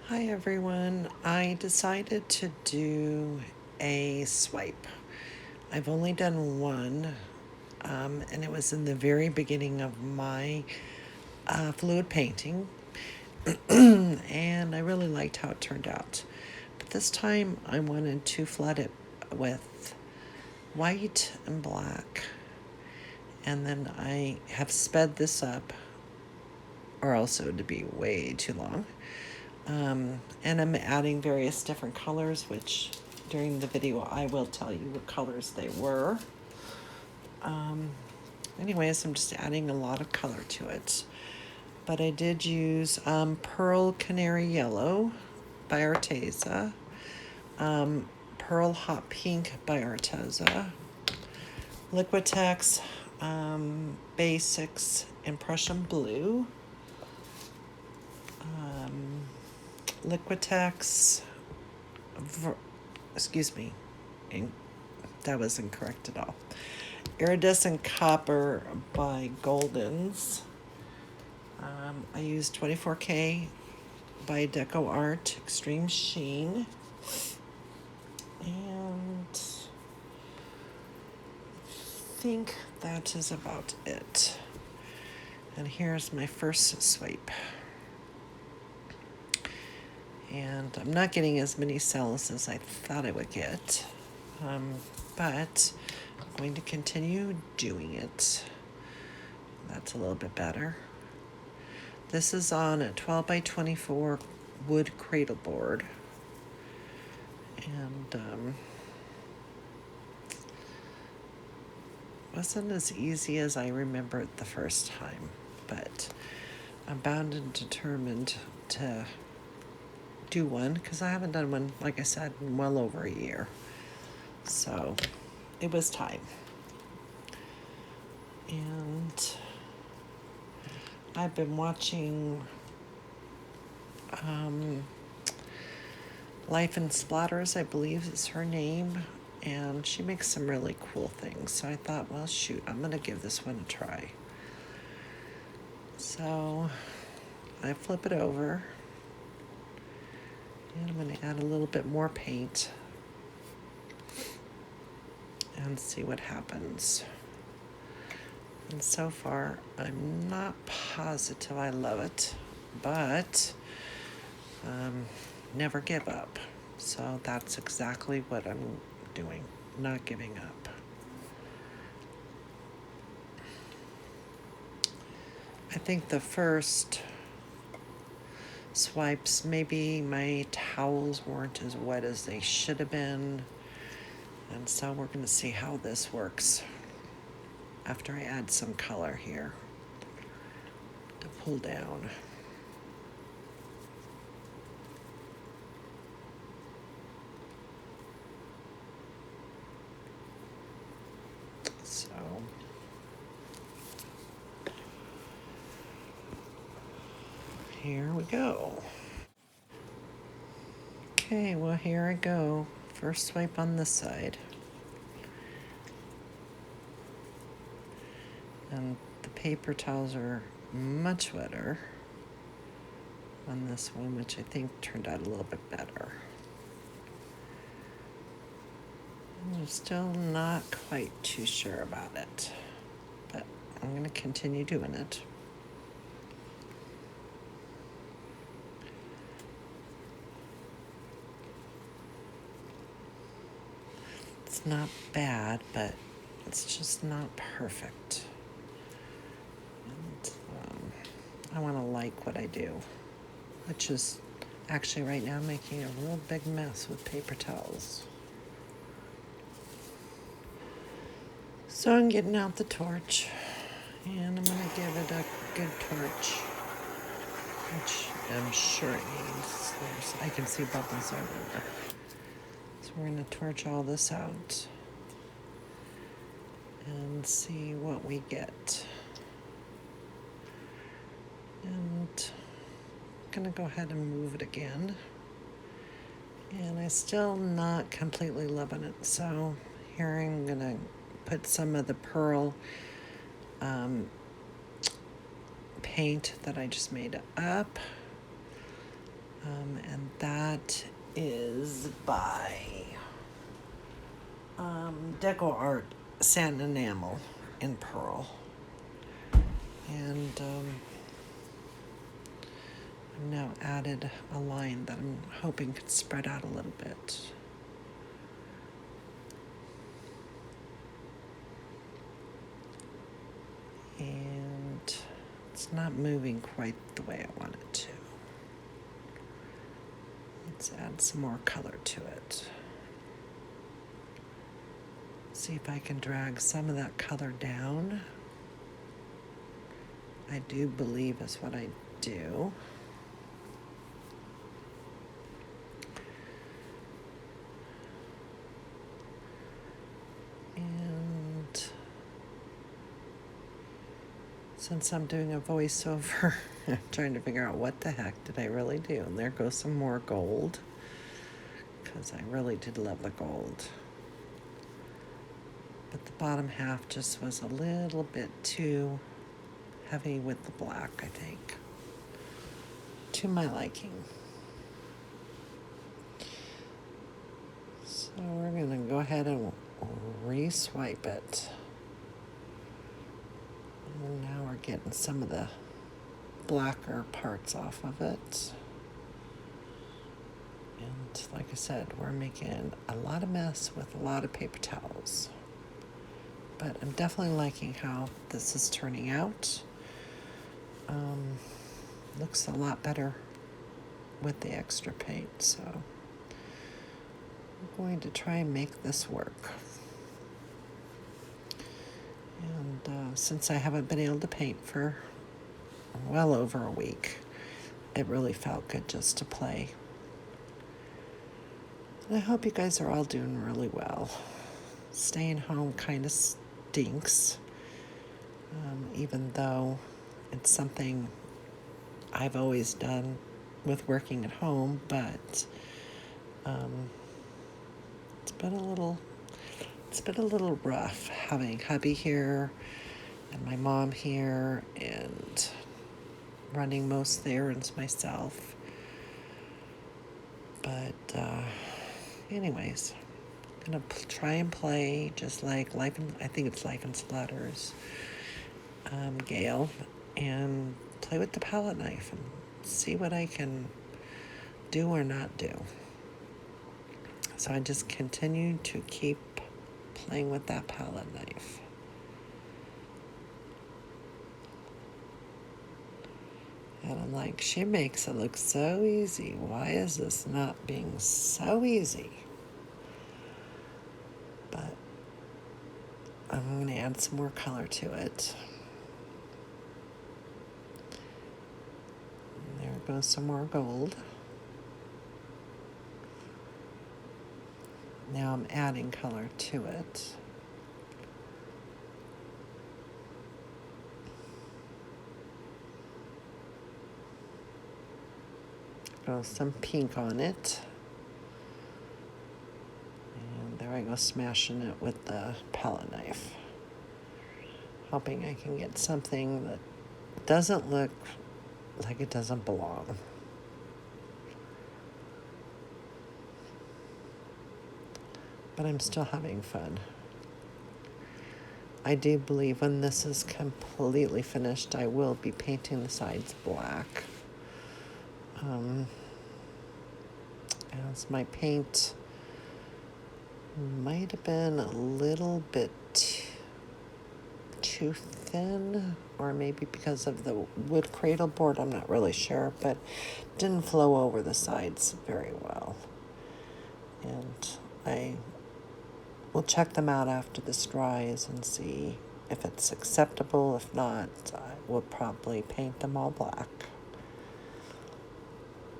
Hi everyone. I decided to do a swipe. I've only done one, and it was in the very beginning of my fluid painting, and I really liked how it turned out. But this time I wanted to flood it with white and black, and then I have sped this up, or else it would be way too long. And I'm adding various different colors, which during the video I will tell you what colors they were. Um, Anyways, I'm just adding a lot of color to it. But I did use Pearl Canary Yellow by Arteza, Pearl Hot Pink by Arteza, Liquitex Basics Impression Blue, Liquitex, excuse me, that was incorrect at all. Iridescent Copper by Goldens. I used 24K by Deco Art Extreme Sheen. And I think that is about it. And here's my first swipe. And I'm not getting as many cells as I thought I would get, but I'm going to continue doing it. That's a little bit better. This is on a 12 by 24 wood cradle board. And wasn't as easy as I remembered the first time, but I'm bound and determined to do one because I haven't done one, like I said, in well over a year. So it was time. And I've been watching Life in Splatters, I believe is her name, and she makes some really cool things. So I thought, well, shoot, I'm going to give this one a try. So I flip it over, and I'm going to add a little bit more paint and see what happens. And so far, I'm not positive I love it, but never give up. So that's exactly what I'm doing, not giving up. I think the first swipes, maybe my towels weren't as wet as they should have been. And so we're going to see how this works after I add some color here to pull down. So here we go. Okay, well, here I go. First swipe on this side. And the paper towels are much wetter on this one, which I think turned out a little bit better. I'm still not quite too sure about it, but I'm going to continue doing it. It's not bad, but it's just not perfect. And I want to like what I do, which is actually right now making a real big mess with paper towels. So I'm getting out the torch, and I'm going to give it a good torch, which I'm sure it needs. I can see bubbles everywhere. So we're going to torch all this out and see what we get. And I'm going to go ahead and move it again. And I'm still not completely loving it, so here I'm going to put some of the pearl paint that I just made up And that is by Deco Art Sand Enamel in Pearl. And I've now added a line that I'm hoping could spread out a little bit. And it's not moving quite the way I want it to. Let's add some more color to it. See if I can drag some of that color down. I do believe is what I do. And since I'm doing a voiceover, I'm trying to figure out what the heck did I really do. And there goes some more gold, because I really did love the gold. But the bottom half just was a little bit too heavy with the black, I think. To my liking. So we're going to go ahead and re-swipe it. And now we're getting some of the blacker parts off of it. And like I said, we're making a lot of mess with a lot of paper towels. But I'm definitely liking how this is turning out. Looks a lot better with the extra paint, so I'm going to try and make this work. And since I haven't been able to paint for well over a week, it really felt good just to play. And I hope you guys are all doing really well. Staying home kind of stinks, even though it's something I've always done with working at home, but it's been a little rough having hubby here and my mom here and running most of the errands myself. But anyways, I'm gonna try and play just like I think it's Life and Splatters, Gale, and play with the palette knife and see what I can do or not do. So I just continue to keep playing with that palette knife. And I'm like, she makes it look so easy. Why is this not being so easy? But I'm going to add some more color to it. And there goes some more gold. Now I'm adding color to it. Go some pink on it. And there I go, smashing it with the palette knife. Hoping I can get something that doesn't look like it doesn't belong. But I'm still having fun. I do believe when this is completely finished, I will be painting the sides black. As my paint might have been a little bit too thin, or maybe because of the wood cradle board, I'm not really sure, but didn't flow over the sides very well. And I will check them out after this dries and see if it's acceptable. If not, I will probably paint them all black,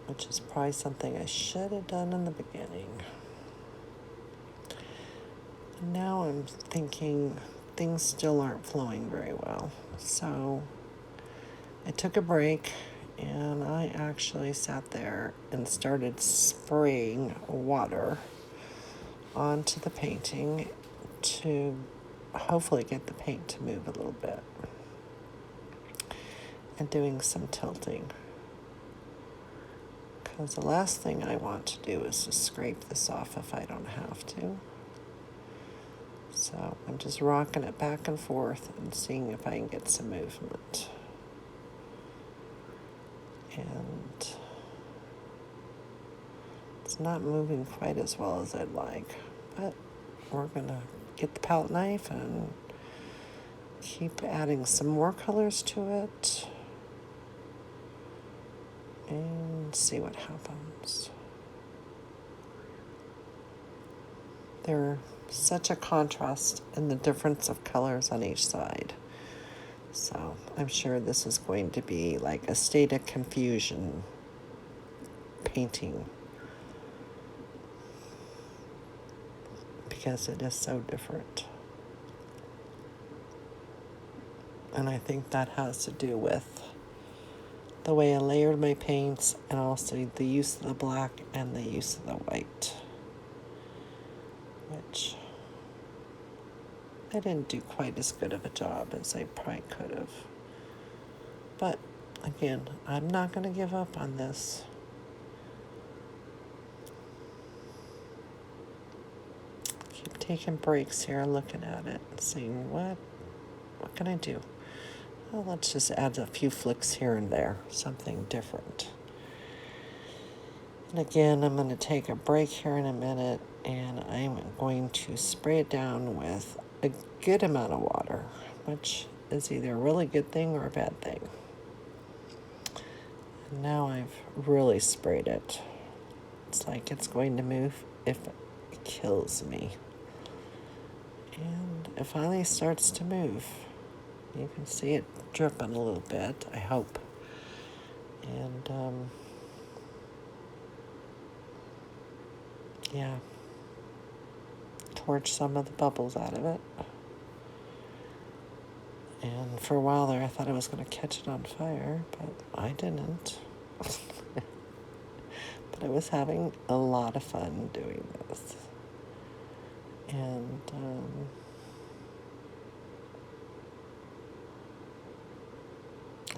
which is probably something I should have done in the beginning. And now I'm thinking things still aren't flowing very well. So I took a break and I actually sat there and started spraying water onto the painting to hopefully get the paint to move a little bit, and doing some tilting, Because the last thing I want to do is to scrape this off if I don't have to. So I'm just rocking it back and forth and seeing if I can get some movement. And it's not moving quite as well as I'd like, but we're gonna get the palette knife and keep adding some more colors to it and see what happens. There's such a contrast in the difference of colors on each side. So I'm sure this is going to be like a state of confusion painting, because it is so different. And I think that has to do with the way I layered my paints and also the use of the black and the use of the white, which I didn't do quite as good of a job as I probably could have. But again, I'm not going to give up on this. Keep taking breaks here, looking at it and seeing what can I do? Well, let's just add a few flicks here and there, something different. And again, I'm going to take a break here in a minute, and I'm going to spray it down with a good amount of water, which is either a really good thing or a bad thing. And now I've really sprayed it. It's like it's going to move if it kills me. And it finally starts to move. You can see it dripping a little bit, I hope. And, yeah, torch some of the bubbles out of it. And for a while there, I thought I was going to catch it on fire, but I didn't. But I was having a lot of fun doing this. And,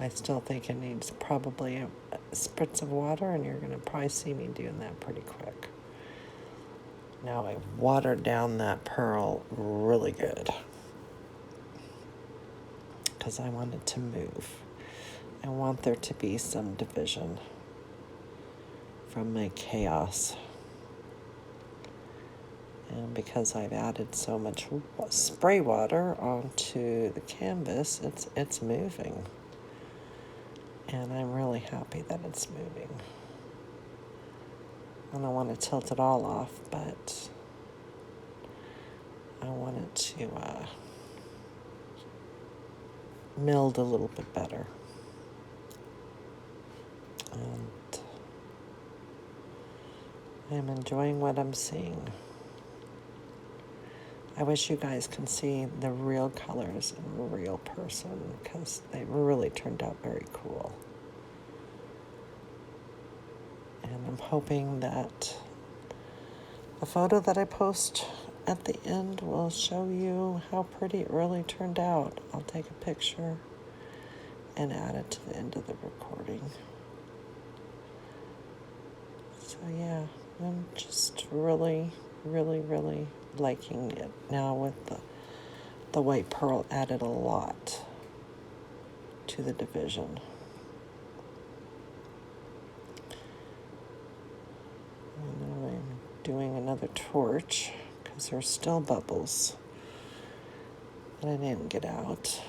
I still think it needs probably a spritz of water, and you're going to probably see me doing that pretty quick. Now I've watered down that pearl really good because I want it to move. I want there to be some division from my chaos. And because I've added so much spray water onto the canvas, it's moving. And I'm really happy that it's moving. I don't want to tilt it all off, but I want it to meld a little bit better. And I'm enjoying what I'm seeing. I wish you guys can see the real colors in a real person, because they really turned out very cool. And I'm hoping that the photo that I post at the end will show you how pretty it really turned out. I'll take a picture and add it to the end of the recording. So yeah, I'm just really, really, really liking it. Now with the white pearl added a lot to the division. And now I'm doing another torch because there's still bubbles that I didn't get out.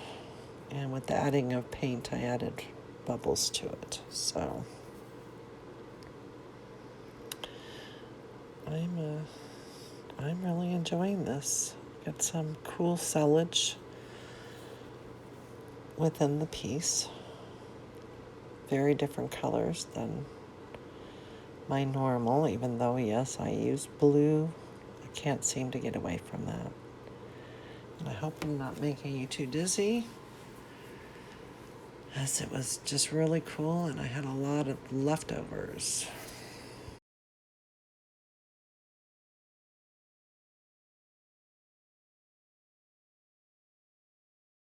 And with the adding of paint, I added bubbles to it. So I'm really enjoying this. Got some cool sellage within the piece. Very different colors than my normal, even though, yes, I use blue. I can't seem to get away from that. And I hope I'm not making you too dizzy, as it was just really cool, and I had a lot of leftovers.